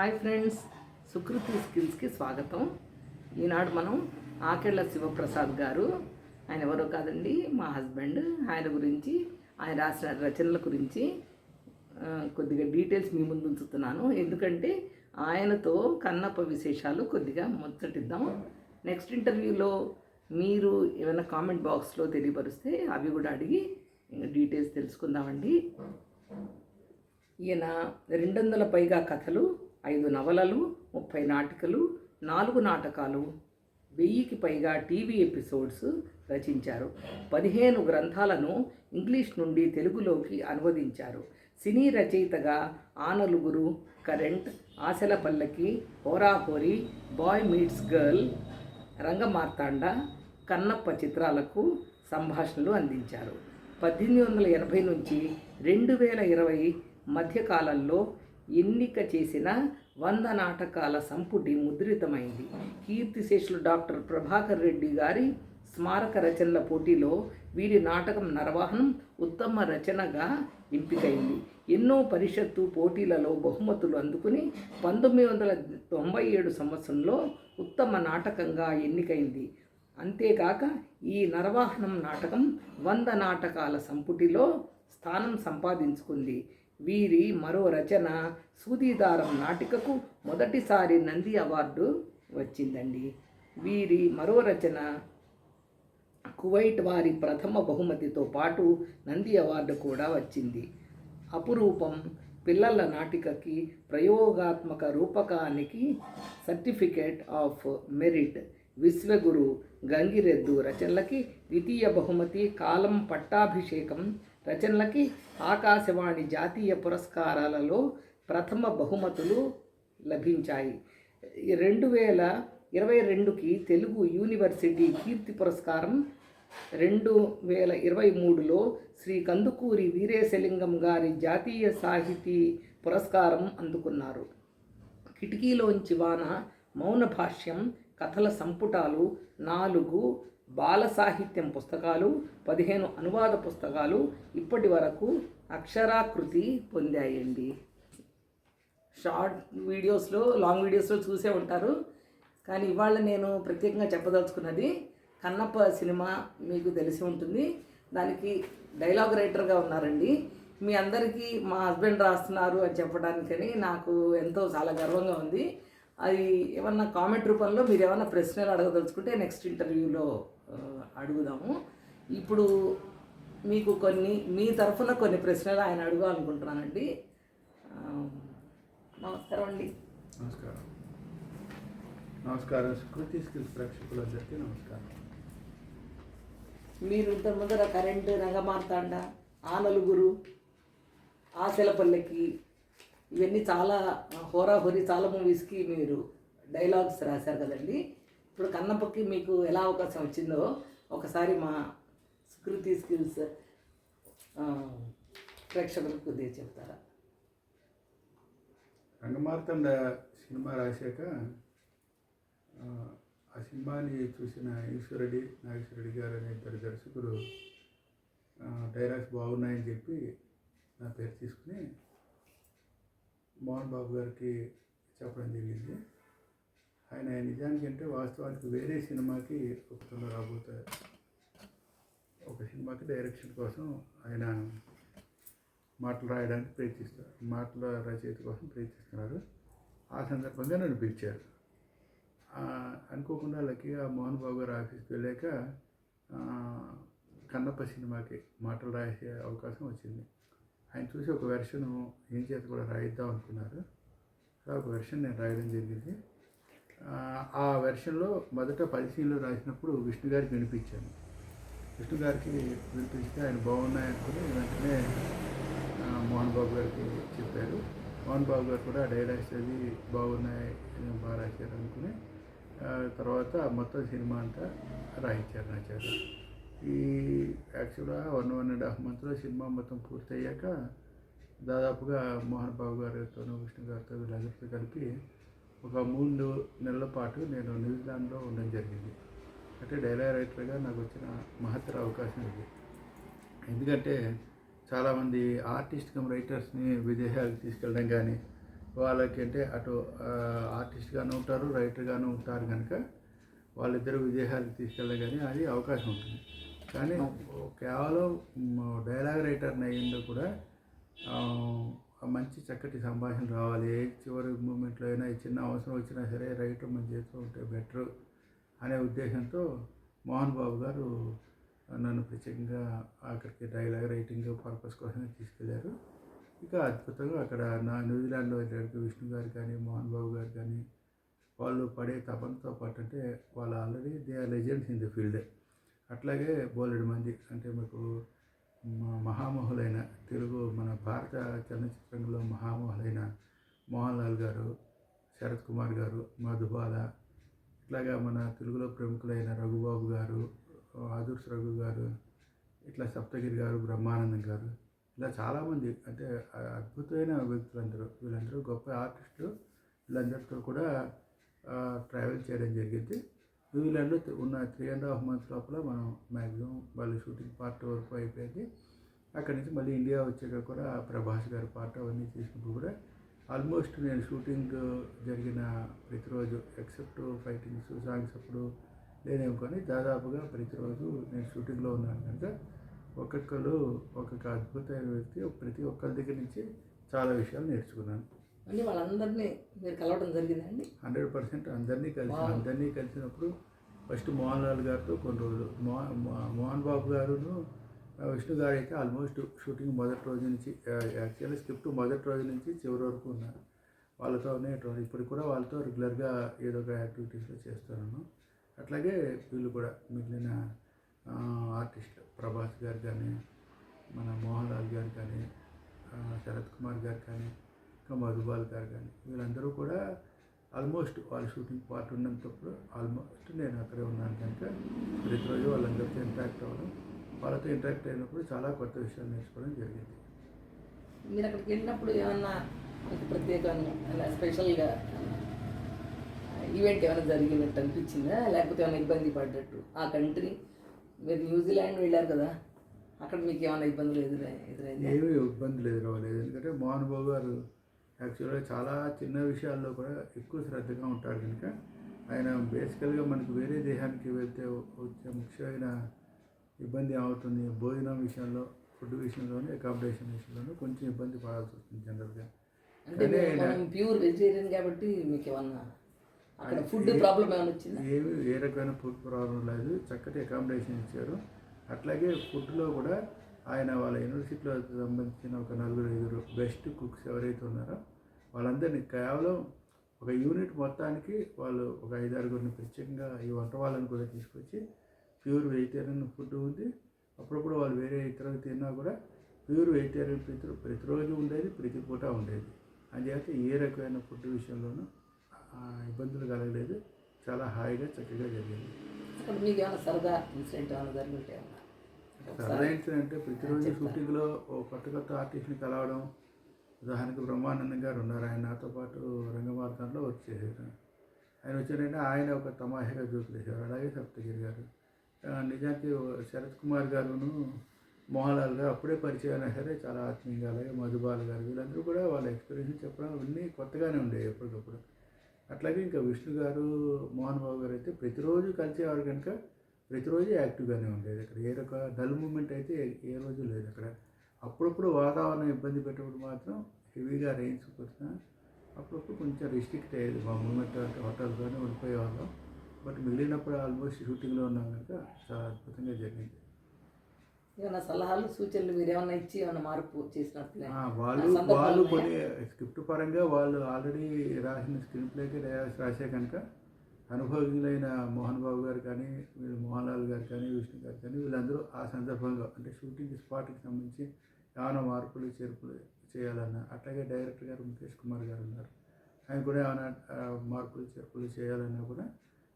Hi friends, Sukriti స్కిల్స్కి స్వాగతం. ఈనాడు మనం ఆకెళ్ళ శివప్రసాద్ గారు, ఆయన ఎవరో కాదండి, మా హస్బెండ్. ఆయన గురించి, ఆయన రాసిన రచనల గురించి కొద్దిగా డీటెయిల్స్ మీ ముందు ఉంచుతున్నాను. ఎందుకంటే ఆయనతో కన్నప్ప విశేషాలు కొద్దిగా ముచ్చటిద్దాం. నెక్స్ట్ ఇంటర్వ్యూలో మీరు ఏమైనా కామెంట్ బాక్స్లో తెలియపరిస్తే అవి కూడా అడిగి డీటెయిల్స్ తెలుసుకుందామండి. ఈయన 200 పైగా కథలు, 5 నవలలు, 30 నాటికలు, 4 నాటకాలు, 1000కి పైగా టీవీ ఎపిసోడ్స్ రచించారు. 15 గ్రంథాలను ఇంగ్లీష్ నుండి తెలుగులోకి అనువదించారు. సినీ రచయితగా ఆనలుగురు, current, Aasala Pallaki, Horahori, boy meets girl, Rangamarthanda, Kannappa చిత్రాలకు సంభాషణలు అందించారు. 1880 నుంచి 2020 మధ్యకాలంలో ఎన్నిక చేసిన 100 నాటకాల సంపుటి ముద్రితమైంది. కీర్తిశేషులు డాక్టర్ ప్రభాకర్ రెడ్డి గారి స్మారక రచనల పోటీలో వీరి నాటకం నరవాహనం ఉత్తమ రచనగా ఎంపికైంది. ఎన్నో పరిషత్తు పోటీలలో బహుమతులు అందుకుని 1997 సంవత్సరంలో ఉత్తమ నాటకంగా ఎన్నికైంది. అంతేకాక ఈ నరవాహనం నాటకం 100 నాటకాల సంపుటిలో స్థానం సంపాదించుకుంది. వీరి మరో రచన సూదిదారం నాటికకు మొదటిసారి నంది అవార్డు వచ్చిందండి. వీరి మరో రచన కువైట్ వారి ప్రథమ బహుమతితో పాటు నంది అవార్డు కూడా వచ్చింది. అపురూపం పిల్లల నాటికకి ప్రయోగాత్మక రూపకానికి సర్టిఫికేట్ ఆఫ్ మెరిట్, విశ్వగురు గంగిరెద్దు రచనలకి ద్వితీయ బహుమతి, కాలం పట్టాభిషేకం రచనలకి ఆకాశవాణి జాతీయ పురస్కారాలలో ప్రథమ బహుమతులు లభించాయి. 2022కి తెలుగు యూనివర్సిటీ కీర్తి పురస్కారం, 2023లో శ్రీ కందుకూరి వీరేశలింగం గారి జాతీయ సాహితీ పురస్కారం అందుకున్నారు. కిటికీలోంచి వాన, మౌన భాష్యం కథల సంపుటాలు, 4 బాల సాహిత్యం పుస్తకాలు, 15 అనువాద పుస్తకాలు ఇప్పటి వరకు అక్షరాకృతి పొందాయండి. షార్ట్ వీడియోస్లో, లాంగ్ వీడియోస్లో చూసే ఉంటారు. కానీ ఇవాళ నేను ప్రత్యేకంగా చెప్పదలుచుకున్నది, కన్నప్ప సినిమా మీకు తెలిసి ఉంటుంది. దానికి డైలాగ్ రైటర్గా ఉన్నారండి. మీ అందరికీ మా హస్బెండ్ రాస్తున్నారు అని చెప్పడానికని నాకు చాలా గర్వంగా ఉంది. అది ఏమన్నా కామెంట్ రూపంలో మీరు ఏమన్నా ప్రశ్నలు అడగదలుచుకుంటే నెక్స్ట్ ఇంటర్వ్యూలో అడుగుదాము. ఇప్పుడు మీకు మీ తరఫున కొన్ని ప్రశ్నలు ఆయన అడగాలనుకుంటున్నానండి. నమస్కారం అండి. నమస్కారం సుకృతి స్కిల్స్ ప్రేక్షకులందరికీ నమస్కారం. మీరు ఇంత ముందర కరెంటు, రంగమార్తాండ, ఆనలుగురు, ఆశల పల్లకి, ఇవన్నీ చాలా హోరాహోరీ చాలా మూవీస్కి మీరు డైలాగ్స్ రాశారు కదండి. ఇప్పుడు కన్నప్పకి మీకు ఎలా అవకాశం వచ్చిందో ఒకసారి మా సుకృతి స్కిల్స్ ప్రేక్షకులకు కొద్దిగా చెప్తారా? రంగమార్తాండ సినిమా రాశాక ఆ సినిమాని చూసిన ఈశ్వరెడ్డి, నాగేశ్వరరెడ్డి గారు అనే 2 దర్శకులు డైలాగ్స్ బాగున్నాయని చెప్పి నా పేరు తీసుకుని మోహన్ బాబు గారికి చెప్పడం జరిగింది. ఆయన నిజానికి అంటే వాస్తవానికి వేరే సినిమాకి రాబోతారు, ఒక సినిమాకి డైరెక్షన్ కోసం ఆయన మాటలు రాయడానికి ప్రయత్నిస్తారు, మాటల రచయిత కోసం ప్రయత్నిస్తున్నారు. ఆ సందర్భంగా నన్ను పిలిచారు. అనుకోకుండా లక్కీగా మోహన్ బాబు గారు ఆఫీస్కి వెళ్ళాక కన్నప్ప సినిమాకి మాటలు రాసే అవకాశం వచ్చింది. ఆయన చూసి ఒక వెర్షన్ ఏం చేత కూడా రాయిద్దాం అనుకున్నారు. ఒక వెర్షన్ నేను రాయడం జరిగింది. ఆ వెర్షన్లో మొదట 10 సీన్లు రాసినప్పుడు విష్ణు గారికి వినిపించాను. విష్ణు గారికి వినిపిస్తే ఆయన బాగున్నాయనుకుని వెంటనే మోహన్ బాబు గారికి చెప్పారు. మోహన్ బాబు గారు కూడా డైలాగ్స్ అది బాగున్నాయి, బాగా రాశారు అనుకుని తర్వాత మొత్తం సినిమా అంతా రాయించారు నా చేత. ఈ యాక్చువల్గా 1.5 మంత్లో సినిమా మొత్తం పూర్తయ్యాక దాదాపుగా మోహన్ బాబు గారితోనూ, విష్ణు గారితో, వీళ్ళందరితో కలిపి ఒక 3 నెలల పాటు నేను న్యూజిలాండ్లో ఉండడం జరిగింది. అంటే డైలాగ్ రైటర్గా నాకు వచ్చిన మహత్తర అవకాశం ఇది. ఎందుకంటే చాలామంది ఆర్టిస్ట్ కమ్ రైటర్స్ని విదేశాలకు తీసుకెళ్ళడం కానీ, వాళ్ళకి అంటే అటు ఆర్టిస్ట్గాను ఉంటారు, రైటర్గాను ఉంటారు కనుక వాళ్ళిద్దరు విదేశాలకు తీసుకెళ్ళడం కానీ అది అవకాశం ఉంటుంది. కానీ కేవలం డైలాగ్ రైటర్ని అయ్యిందో కూడా మంచి చక్కటి సంభాషణ రావాలి. ఏ చివరి మూమెంట్లో అయినా ఈ చిన్న అవసరం వచ్చినా సరే రైటర్ మన చేతిలో ఉంటే బెటర్ అనే ఉద్దేశంతో మోహన్ బాబు గారు నన్ను ప్రత్యేకంగా అక్కడికి డైలాగ్ రైటింగ్ పర్పస్ కోసమే తీసుకెళ్లారు. ఇక అద్భుతంగా అక్కడ న్యూజిలాండ్లో విష్ణు గారు కానీ మోహన్ బాబు గారు కానీ వాళ్ళు పడే తపనతో పాటు అంటే వాళ్ళు already they are legends in the field. అట్లాగే బోలెడు మంది అంటే మీకు మహామహులైన తెలుగు మన భారత చలనచిత్రంలో మహామహులైన మోహన్ లాల్ గారు, శరత్ కుమార్ గారు, మధుబాల, ఇట్లాగా మన తెలుగులో ప్రముఖులైన రఘుబాబు గారు, ఆదుర్స్ రఘు గారు, ఇట్లా సప్తగిరి గారు, బ్రహ్మానందం గారు, ఇలా చాలామంది అంటే అద్భుతమైన వ్యక్తులందరూ. వీళ్ళందరూ గొప్ప ఆర్టిస్టులు. వీళ్ళందరితో కూడా ట్రావెల్ చేయడం జరిగింది. న్యూజిలాండ్లో ఉన్న 3.5 months లోపల మనం మ్యాక్సిమం వాళ్ళ షూటింగ్ పార్ట్ వరకు అయిపోయింది. అక్కడి నుంచి మళ్ళీ ఇండియా వచ్చాక కూడా ప్రభాస్ గారి పార్ట్ అవన్నీ చేసినప్పుడు కూడా ఆల్మోస్ట్ నేను షూటింగ్ జరిగిన ప్రతిరోజు ఎక్సెప్ట్ ఫైటింగ్స్ సాంగ్స్ అప్పుడు లేనేమో కానీ దాదాపుగా ప్రతిరోజు నేను షూటింగ్లో ఉన్నాను కనుక ఒక్కొక్కరు ఒక్కొక్క అద్భుతమైన వ్యక్తి. ప్రతి ఒక్కరి దగ్గర నుంచి చాలా విషయాలు నేర్చుకున్నాను. అంటే వాళ్ళందరినీ మీరు కలవడం జరిగిందండి? 100% అందరినీ కలిసినప్పుడు ఫస్ట్ మోహన్ లాల్ గారితో కొన్ని రోజులు మోహన్ బాబు గారును విష్ణు గారు అయితే ఆల్మోస్ట్ షూటింగ్ మొదటి రోజు నుంచి యాక్చువల్లీ స్క్రిప్ట్ మొదటి రోజు నుంచి చివరి వరకు ఉన్నారు. వాళ్ళతోనే ఇప్పుడు కూడా వాళ్ళతో రెగ్యులర్గా ఏదో ఒక యాక్టివిటీస్లో చేస్తున్నాను. అట్లాగే వీళ్ళు కూడా మిగిలిన ఆర్టిస్టులు ప్రభాస్ గారు కానీ, మన మోహన్ లాల్ గారు కానీ, శరత్ కుమార్ గారు కానీ, ఇంకా మధుబాల్ గారు కానీ వీళ్ళందరూ కూడా ఆల్మోస్ట్ వాళ్ళ షూటింగ్ పార్ట్ ఉన్నప్పుడు ఆల్మోస్ట్ నేను అక్కడే ఉన్నాను కనుక ప్రతిరోజు వాళ్ళందరితో ఇంటరాక్ట్ అవ్వడం, వాళ్ళతో ఇంటరాక్ట్ అయినప్పుడు చాలా కొత్త విషయాలు నేర్చుకోవడం జరిగింది. మీరు అక్కడికి వెళ్ళినప్పుడు ఏమన్నా ప్రత్యేకంగా స్పెషల్గా ఈవెంట్ ఏమైనా జరిగినట్టు అనిపించిందా, లేకపోతే ఏమైనా ఇబ్బంది పడ్డట్టు? ఆ కంట్రీ మీరు న్యూజిలాండ్ వెళ్ళారు కదా, అక్కడ మీకు ఏమైనా ఇబ్బందులు ఎదురైంది? ఏమీ ఇబ్బందులు ఎదురవ్వలేదు. ఎందుకంటే మోహన్ బాబు గారు యాక్చువల్గా చాలా చిన్న విషయాల్లో కూడా ఎక్కువ శ్రద్ధగా ఉంటారు కనుక ఆయన బేసికల్గా మనకు వేరే దేశానికి వెళ్తే వచ్చే ముఖ్యమైన ఇబ్బంది ఏమవుతుంది, భోజనం విషయంలో, ఫుడ్ విషయంలోనే, అకామిడేషన్ విషయంలోనూ కొంచెం ఇబ్బంది పడాల్సి వస్తుంది జనరల్గా. అంటే ప్యూర్ వెజిటేరియన్ కాబట్టి మీకు ఏమన్నా అక్కడ ఫుడ్ ప్రాబ్లం ఏమైనా వచ్చింది? ఏమి ఏ రకమైన ఫుడ్ ప్రాబ్లం లేదు, చక్కటి అకామిడేషన్ ఇచ్చారు. అట్లాగే ఫుడ్లో కూడా ఆయన వాళ్ళ యూనివర్సిటీలో సంబంధించిన ఒక 4-5 బెస్ట్ కుక్స్ ఎవరైతే ఉన్నారో వాళ్ళందరినీ కేవలం ఒక యూనిట్ మొత్తానికి వాళ్ళు ఒక 5-6 ప్రత్యేకంగా ఈ వంట వాళ్ళని కూడా తీసుకొచ్చి ప్యూర్ వెజిటేరియన్ ఫుడ్ ఉంది. అప్పుడప్పుడు వాళ్ళు వేరే ఇతరులు తిన్నా కూడా ప్యూర్ వెజిటేరియన్ ప్రతిరోజు ఉండేది, ప్రతి పూట ఉండేది. అందుచేత ఏ రకమైన ఫుడ్ విషయంలోనూ ఇబ్బందులు కలగలేదు. చాలా హాయిగా చక్కగా జరిగింది. అక్కడ మీకు ఏమైనా సరదా ఇన్సిడెంట్ ఏమైనా జరిగింటే? సరదా ఇన్సిడెంట్ అంటే ప్రతిరోజు షూటింగ్లో కొత్త ఆర్టిస్ట్ని కలవడం. ఉదాహరణకు బ్రహ్మానందం గారు ఉన్నారు, ఆయన నాతో పాటు రంగమార్గంలో వర్క్ చేశారు. ఆయన వచ్చారంటే ఆయన ఒక తమాషగా జోకులు వేశారు. అలాగే సప్తగిరి గారు, నిజానికి శరత్ కుమార్ గారును మోహన్ లాల్ గారు అప్పుడే పరిచయం అయినా సరే చాలా ఆత్మీయంగా, అలాగే మధుబాల్ గారు వీళ్ళందరూ కూడా వాళ్ళ ఎక్స్పీరియన్స్ చెప్పడం అన్నీ కొత్తగానే ఉండేవి ఎప్పటికప్పుడు. అట్లాగే ఇంకా విష్ణు గారు, మోహన్ బాబు గారు అయితే ప్రతిరోజు కలిసేవారు కనుక ప్రతిరోజు యాక్టివ్గానే ఉండేది. అక్కడ ఏ రక డల్ మూమెంట్ అయితే ఏ రోజు లేదు అక్కడ. అప్పుడప్పుడు వాతావరణం ఇబ్బంది పెట్టినప్పుడు మాత్రం హెవీగా రెయిన్స్ వచ్చినా అప్పుడప్పుడు కొంచెం రిస్ట్రిక్ట్ అయ్యేది మా మూమెంట్, అంటే హోటల్లోనే ఉండిపోయేవాళ్ళం. బట్ మిగిలినప్పుడు ఆల్మోస్ట్ షూటింగ్లో ఉన్నాం కనుక చాలా అద్భుతంగా జరిగింది. ఏమైనా సలహాలు సూచనలు మీరు ఏమైనా ఇచ్చి ఏమైనా మార్పు చేసినట్లే? వాళ్ళు కొన్ని స్క్రిప్ట్ పరంగా వాళ్ళు ఆల్రెడీ రాసిన స్క్రీన్ ప్లేకి రాసే కనుక అనుభవజ్ఞులైన మోహన్ బాబు గారు కానీ, వీళ్ళు మోహన్ లాల్ గారు కానీ, విష్ణు గారు కానీ వీళ్ళందరూ ఆ సందర్భంగా అంటే షూటింగ్ స్పాట్కి సంబంధించి ఏమైనా మార్పులు చేర్పులు చేయాలన్నా, అట్లాగే డైరెక్టర్ గారు ముఖేష్ కుమార్ గారు ఉన్నారు, ఆయన కూడా ఏమైనా మార్పులు చేర్పులు చేయాలన్నా కూడా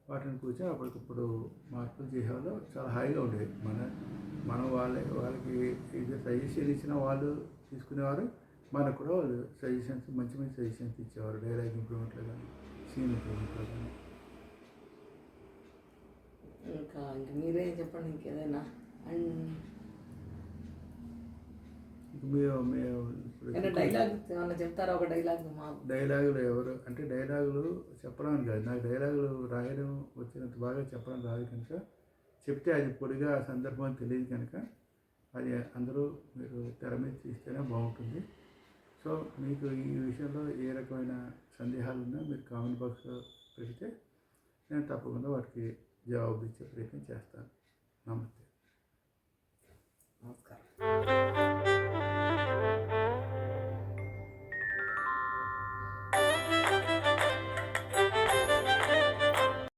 వాటిని కూర్చొని అప్పటికప్పుడు మార్పులు చేసేవాళ్ళు. చాలా హాయిగా ఉండేది. మనం వాళ్ళకి ఇది సజెషన్ ఇచ్చిన వాళ్ళు తీసుకునేవారు, మనకు కూడా వాళ్ళు సజెషన్స్ మంచి సజెషన్స్ ఇచ్చేవారు. డైలాగ్ ఇంప్రూవ్మెంట్లో కానీ, సీన్ ఇంప్రూవ్మెంట్లో కానీ. ఇంకా మీరే చెప్పండి ఇంకేదైనా. మేము ఇప్పుడు ఏమైనా డైలాగ్ ఏమన్నా చెప్తారా? ఒక డైలాగ్ మా డైలాగులు ఎవరు అంటే డైలాగులు చెప్పడం అని కాదు, నాకు డైలాగులు రాయడం వచ్చినంత బాగా చెప్పడం రాదు కనుక, చెప్తే అది పొడిగా ఆ సందర్భం తెలియదు కనుక అది అందరూ మీరు తెర మీద తీస్తేనే బాగుంటుంది. సో మీకు ఈ విషయంలో ఏ రకమైన సందేహాలు ఉన్నా మీరు కామెంట్ బాక్స్లో పెడితే నేను తప్పకుండా వాటికి జవాబు ఇచ్చే ప్రయత్నం చేస్తాను.